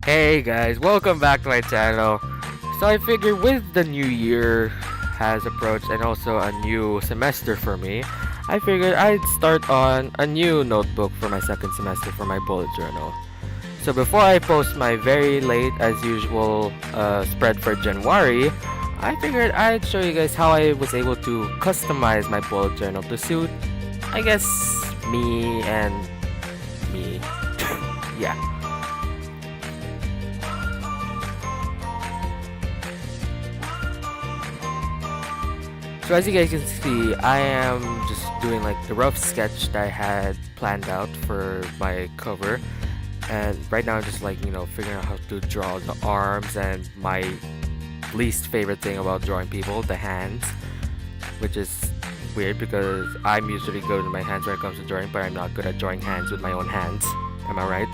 Hey guys, welcome back to my channel. So I figured with the new year has approached and also a new semester for me, I figured I'd start on a new notebook for my second semester for my bullet journal. So before I post my very late as usual spread for January, I figured I'd show you guys how I was able to customize my bullet journal to suit, I guess, me and me. Yeah. So as you guys can see, I am just doing like the rough sketch that I had planned out for my cover. And right now I'm just like, figuring out how to draw the arms and my least favorite thing about drawing people, the hands. Which is weird because I'm usually good with my hands when it comes to drawing, but I'm not good at drawing hands with my own hands. Am I right?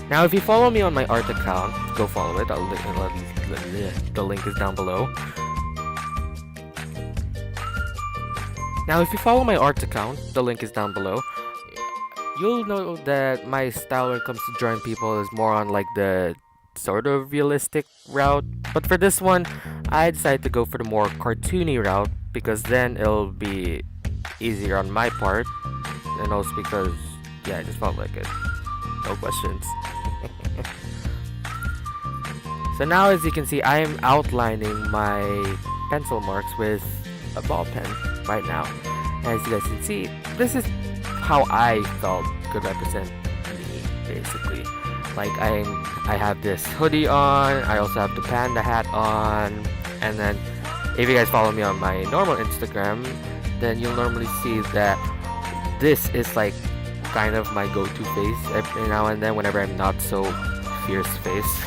Now, if you follow me on my art account, go follow it. The link is down below. Now, if you follow my art account, the link is down below. You'll know that my style when it comes to drawing people is more on like the sort of realistic route. But for this one, I decided to go for the more cartoony route because then it'll be easier on my part, and also because I just felt like it. No questions. So now as you can see, I am outlining my pencil marks with a ball pen right now. As you guys can see, this is how I felt could represent me, basically. Like I have this hoodie on, I also have the panda hat on, and then if you guys follow me on my normal Instagram, then you'll normally see that this is like kind of my go-to face every now and then whenever I'm not so fierce face.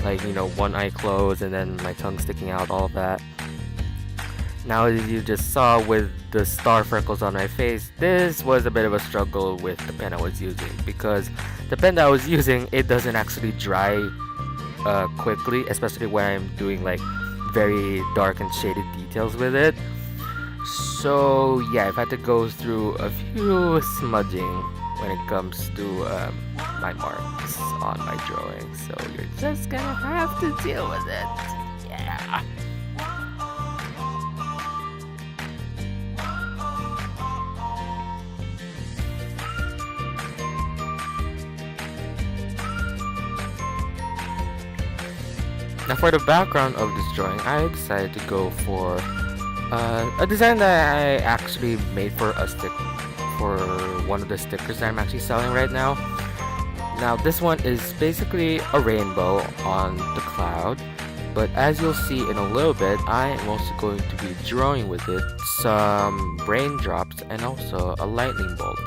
Like, one eye closed and then my tongue sticking out, all of that. Now, as you just saw with the star freckles on my face, this was a bit of a struggle with the pen I was using because the pen that I was using, it doesn't actually dry quickly, especially when I'm doing like very dark and shaded details with it. So yeah, I've had to go through a few smudging when it comes to my marks on my drawing. So you're just gonna have to deal with it. Yeah. Now for the background of this drawing, I decided to go for a design that I actually made for one of the stickers that I'm actually selling right now. Now this one is basically a rainbow on the cloud, but as you'll see in a little bit, I am also going to be drawing with it some raindrops and also a lightning bolt.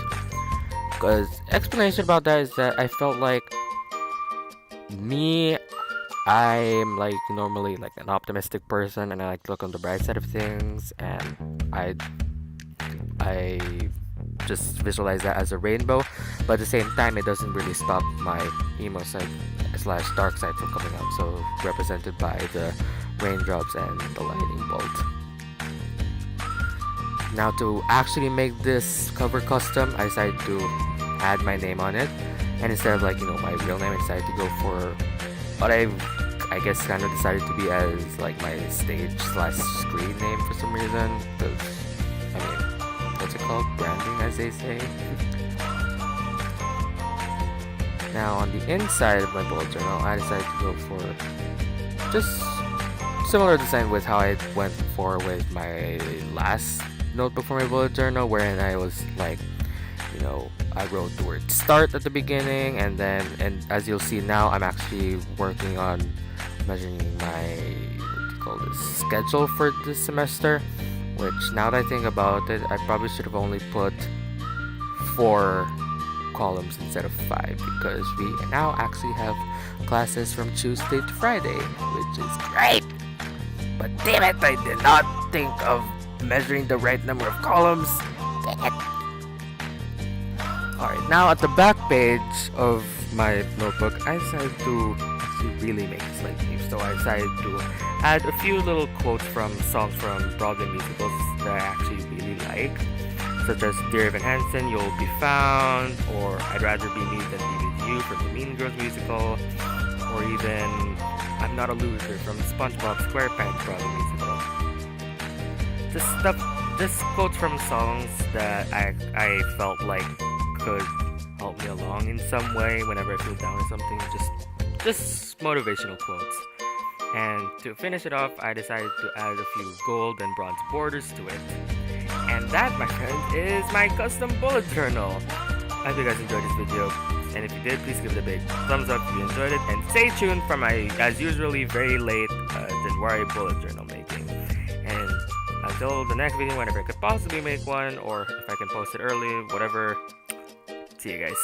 Because explanation about that is that I felt like me, I'm like normally like an optimistic person and I like to look on the bright side of things, and I just visualize that as a rainbow, but at the same time it doesn't really stop my emo side slash dark side from coming out, so represented by the raindrops and the lightning bolt. Now to actually make this cover custom, I decided to add my name on it, and instead of like my real name, I decided to go for what I guess kind of decided to be as like my stage slash screen name for some reason, because I mean, what's it called? Branding, as they say. Now on the inside of my bullet journal, I decided to go for just similar design with how I went for with my last notebook for my bullet journal, wherein I was like, I wrote the word start at the beginning, and as you'll see now, I'm actually working on measuring my, what do you call this, schedule for this semester. Which, now that I think about it, I probably should have only put 4 columns instead of 5, because we now actually have classes from Tuesday to Friday, which is great. But damn it, I did not think of measuring the right number of columns. Dang it. Alright, now at the back page of my notebook, I decided to actually really make this lengthy. So I decided to add a few little quotes from songs from Broadway musicals that I actually really like, such as Dear Evan Hansen, You'll Be Found, or I'd Rather Be Me Than Be With You from the Mean Girls musical, or even I'm Not a Loser from SpongeBob SquarePants Broadway musical. Just quotes from songs that I felt like could help me along in some way whenever I feel down or something. Just motivational quotes. And to finish it off, I decided to add a few gold and bronze borders to it. And that, my friend, is my custom bullet journal. I hope you guys enjoyed this video. And if you did, please give it a big thumbs up if you enjoyed it. And stay tuned for my, as usually, very late January bullet journal making. And until the next video, whenever I could possibly make one, or if I can post it early, whatever. See you guys.